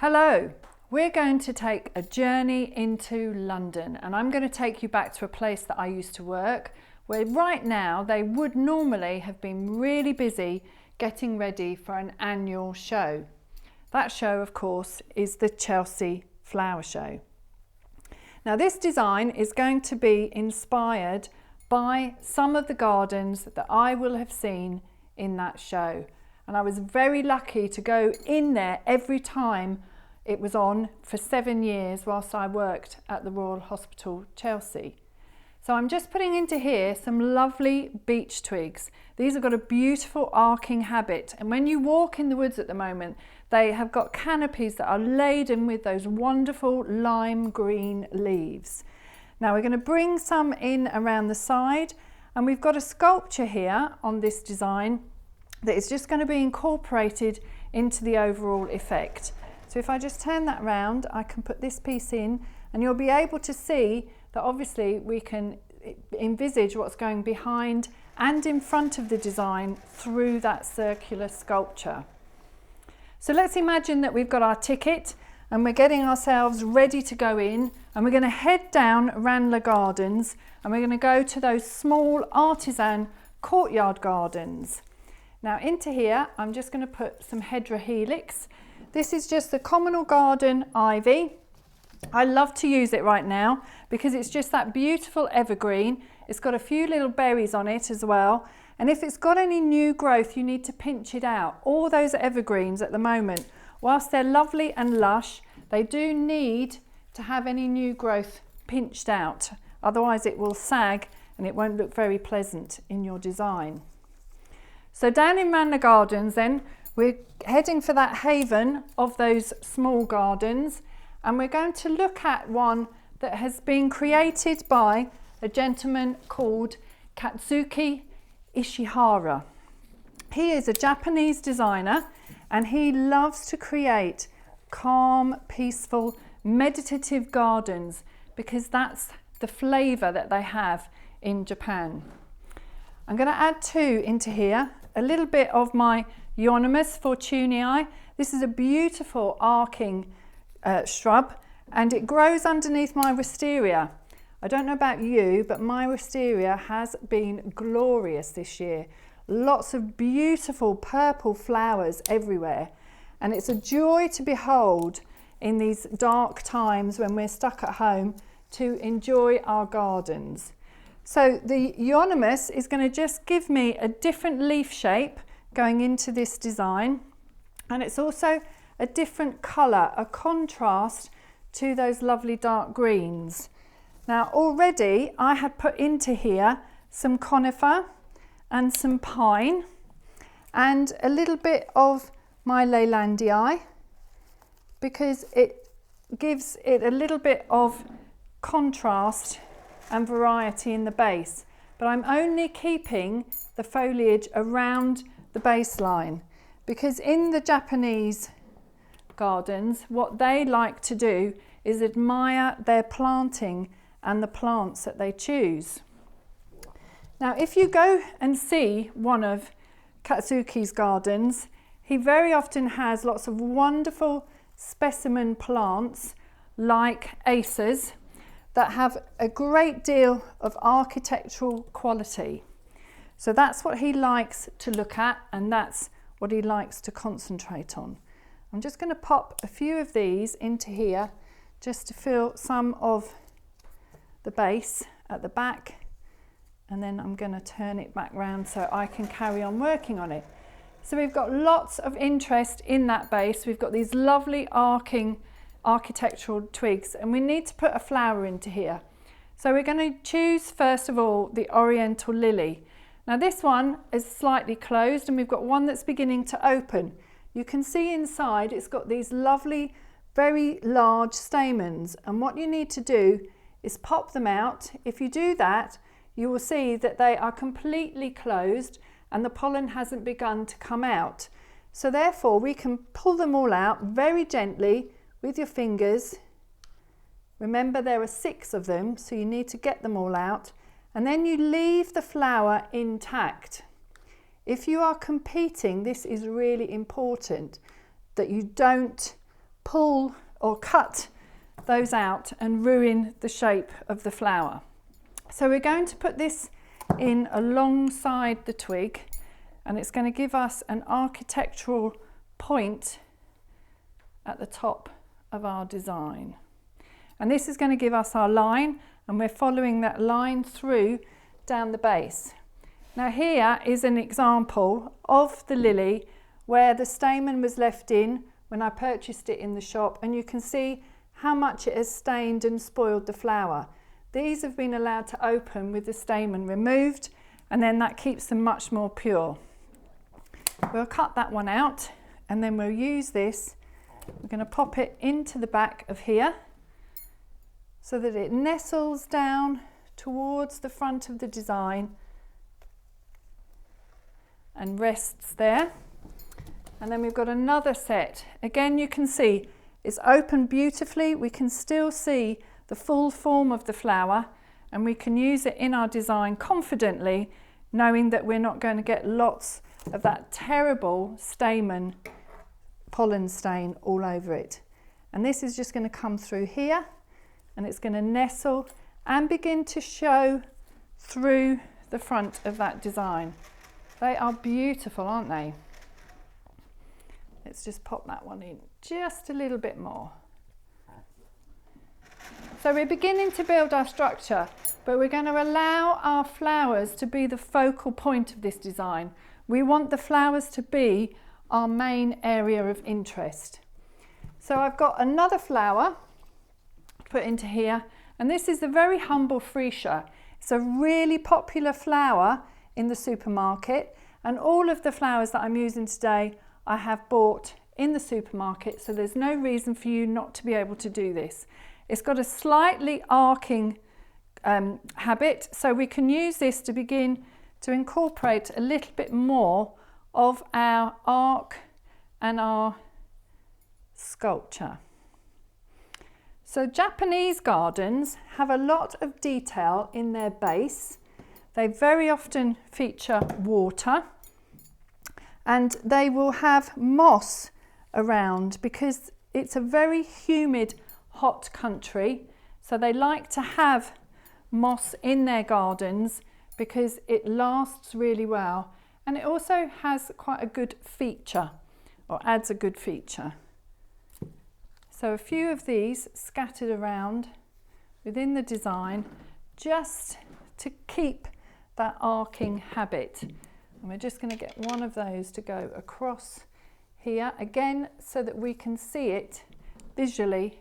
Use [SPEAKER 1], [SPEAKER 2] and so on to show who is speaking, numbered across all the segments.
[SPEAKER 1] Hello, we're going to take a journey into London, and I'm going to take you back to a place that I used to work, where right now they would normally have been really busy getting ready for an annual show. That show, of course, is the Chelsea Flower Show. Now this design is going to be inspired by some of the gardens that I will have seen in that show. And I was very lucky to go in there every time it was on for 7 years whilst I worked at the Royal Hospital, Chelsea. So I'm just putting into here some lovely beech twigs. These have got a beautiful arcing habit, and when you walk in the woods at the moment, they have got canopies that are laden with those wonderful lime green leaves. Now we're going to bring some in around the side, and we've got a sculpture here on this design that is just going to be incorporated into the overall effect. So if I just turn that round, I can put this piece in, and you'll be able to see that obviously we can envisage what's going behind and in front of the design through that circular sculpture. So let's imagine that we've got our ticket and we're getting ourselves ready to go in, and we're going to head down Ranelagh Gardens, and we're going to go to those small artisan courtyard gardens. Now into here, I'm just going to put some Hedera Helix. This is just the communal garden ivy. I love to use it right now because it's just that beautiful evergreen. It's got a few little berries on it as well. And if it's got any new growth, you need to pinch it out. All those evergreens at the moment, whilst they're lovely and lush, they do need to have any new growth pinched out. Otherwise it will sag and it won't look very pleasant in your design. So down in Ranelagh Gardens then, we're heading for that haven of those small gardens, and we're going to look at one that has been created by a gentleman called Katsuki Ishihara. He is a Japanese designer, and he loves to create calm, peaceful, meditative gardens because that's the flavour that they have in Japan. I'm going to add 2 into here, a little bit of my Euonymus fortunei. This is a beautiful arcing shrub, and it grows underneath my wisteria. I don't know about you, but my wisteria has been glorious this year. Lots of beautiful purple flowers everywhere, and it's a joy to behold in these dark times when we're stuck at home to enjoy our gardens. So the Euonymus is going to just give me a different leaf shape going into this design, and it's also a different colour, a contrast to those lovely dark greens. Now already I had put into here some conifer and some pine and a little bit of my Leylandii because it gives it a little bit of contrast and variety in the base, but I'm only keeping the foliage around the baseline because in the Japanese gardens what they like to do is admire their planting and the plants that they choose. Now if you go and see one of Katsuki's gardens, he very often has lots of wonderful specimen plants like acers that have a great deal of architectural quality. So that's what he likes to look at, and that's what he likes to concentrate on. I'm just going to pop a few of these into here just to fill some of the base at the back, and then I'm going to turn it back round so I can carry on working on it. So we've got lots of interest in that base. We've got these lovely arcing architectural twigs, and we need to put a flower into here. So we're going to choose first of all the Oriental Lily. Now this one is slightly closed, and we've got one that's beginning to open. You can see inside it's got these lovely, very large stamens, and what you need to do is pop them out. If you do that, you will see that they are completely closed and the pollen hasn't begun to come out. So therefore we can pull them all out very gently with your fingers. Remember there are 6 of them, so you need to get them all out, and then you leave the flower intact. If you are competing, this is really important, that you don't pull or cut those out and ruin the shape of the flower. So we're going to put this in alongside the twig, and it's going to give us an architectural point at the top of our design. And this is going to give us our line, and we're following that line through down the base. Now here is an example of the lily where the stamen was left in when I purchased it in the shop, and you can see how much it has stained and spoiled the flower. These have been allowed to open with the stamen removed, and then that keeps them much more pure. We'll cut that one out, and then we'll use this. We're going to pop it into the back of here so that it nestles down towards the front of the design and rests there. And then we've got another set. Again, you can see it's open beautifully. We can still see the full form of the flower, and we can use it in our design confidently, knowing that we're not going to get lots of that terrible stamen pollen stain all over it. And this is just going to come through here, and it's going to nestle and begin to show through the front of that design. They are beautiful, aren't they? Let's just pop that one in just a little bit more. So we're beginning to build our structure, but we're going to allow our flowers to be the focal point of this design. We want the flowers to be our main area of interest. So I've got another flower put into here, and this is the very humble freesia. It's a really popular flower in the supermarket, and all of the flowers that I'm using today I have bought in the supermarket, so there's no reason for you not to be able to do this. It's got a slightly arcing habit, so we can use this to begin to incorporate a little bit more of our arc and our sculpture. So Japanese gardens have a lot of detail in their base. They very often feature water, and they will have moss around because it's a very humid, hot country. So they like to have moss in their gardens because it lasts really well, and it also has quite a good feature, or adds a good feature. So a few of these scattered around within the design just to keep that arcing habit. And we're just going to get one of those to go across here again so that we can see it visually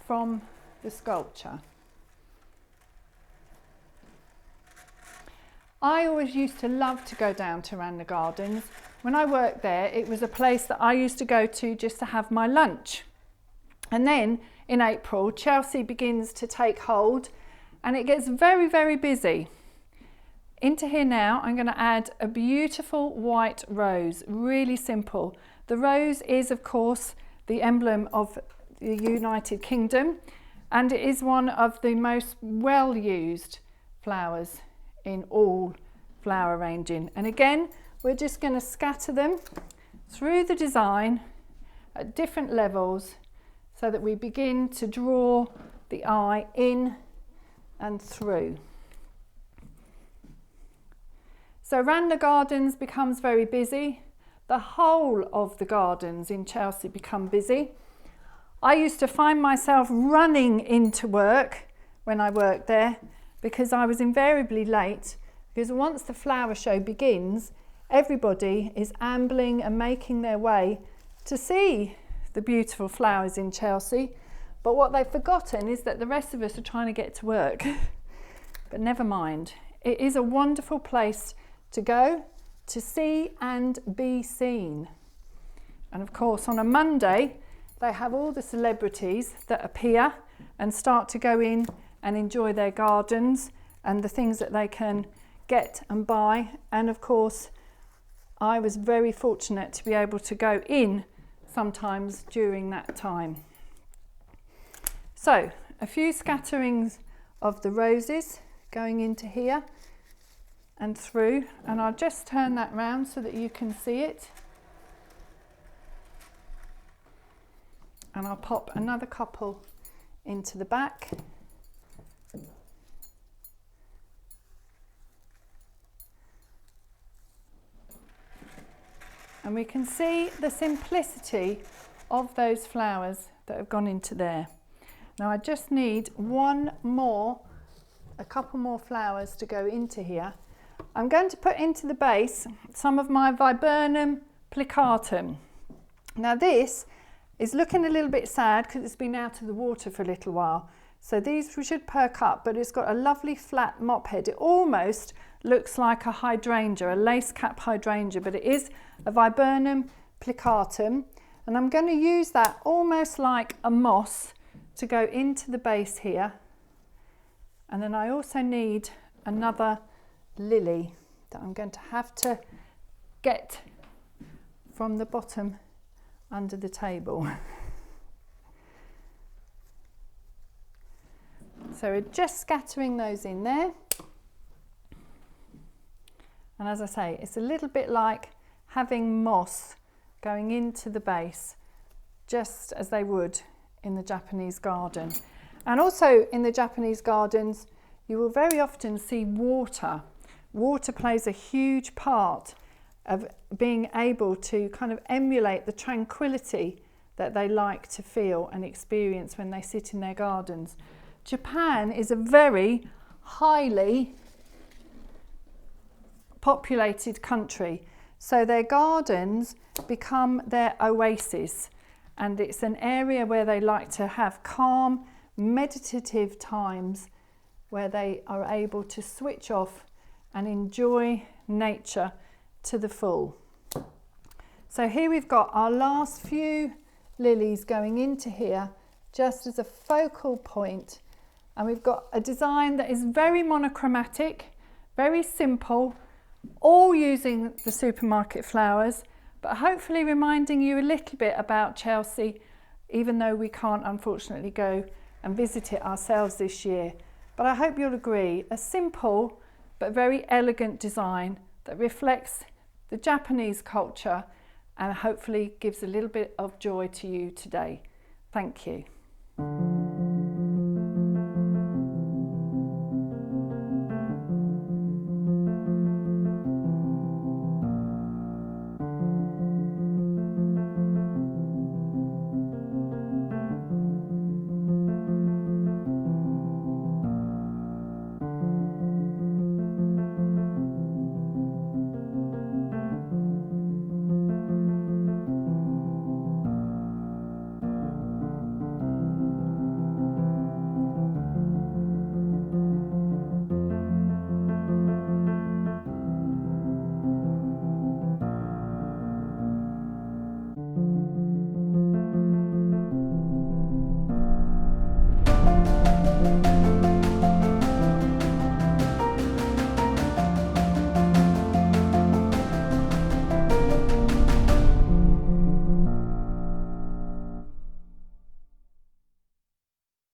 [SPEAKER 1] from the sculpture. I always used to love to go down to Ranelagh Gardens. When I worked there, it was a place that I used to go to just to have my lunch. And then in April, Chelsea begins to take hold and it gets very, very busy. Into here now, I'm going to add a beautiful white rose, really simple. The rose is, of course, the emblem of the United Kingdom, and it is one of the most well-used flowers in all flower arranging. And again, we're just going to scatter them through the design at different levels so that we begin to draw the eye in and through. So Ranelagh Gardens becomes very busy. The whole of the gardens in Chelsea become busy. I used to find myself running into work when I worked there because I was invariably late, because once the flower show begins, everybody is ambling and making their way to see the beautiful flowers in Chelsea. But what they've forgotten is that the rest of us are trying to get to work. But never mind. It is a wonderful place to go to see and be seen. And of course, on a Monday, they have all the celebrities that appear and start to go in and enjoy their gardens and the things that they can get and buy. And of course, I was very fortunate to be able to go in sometimes during that time. So a few scatterings of the roses going into here and through, and I'll just turn that round so that you can see it. And I'll pop another couple into the back. And we can see the simplicity of those flowers that have gone into there. Now I just need a couple more flowers to go into here. I'm going to put into the base some of my Viburnum plicatum. Now this is looking a little bit sad because it's been out of the water for a little while. So these should perk up, but it's got a lovely flat mop head. It almost looks like a hydrangea, a lace cap hydrangea, but it is a Viburnum plicatum. And I'm going to use that almost like a moss to go into the base here. And then I also need another lily that I'm going to have to get from the bottom under the table. So we're just scattering those in there. And as I say, it's a little bit like having moss going into the base, just as they would in the Japanese garden. And also in the Japanese gardens, you will very often see water. Water plays a huge part of being able to kind of emulate the tranquility that they like to feel and experience when they sit in their gardens. Japan is a very highly populated country, so their gardens become their oasis, and it's an area where they like to have calm, meditative times where they are able to switch off and enjoy nature to the full. So here we've got our last few lilies going into here just as a focal point, and we've got a design that is very monochromatic, very simple, all using the supermarket flowers, but hopefully reminding you a little bit about Chelsea, even though we can't unfortunately go and visit it ourselves this year. But I hope you'll agree, a simple but very elegant design that reflects the Japanese culture and hopefully gives a little bit of joy to you today. Thank you.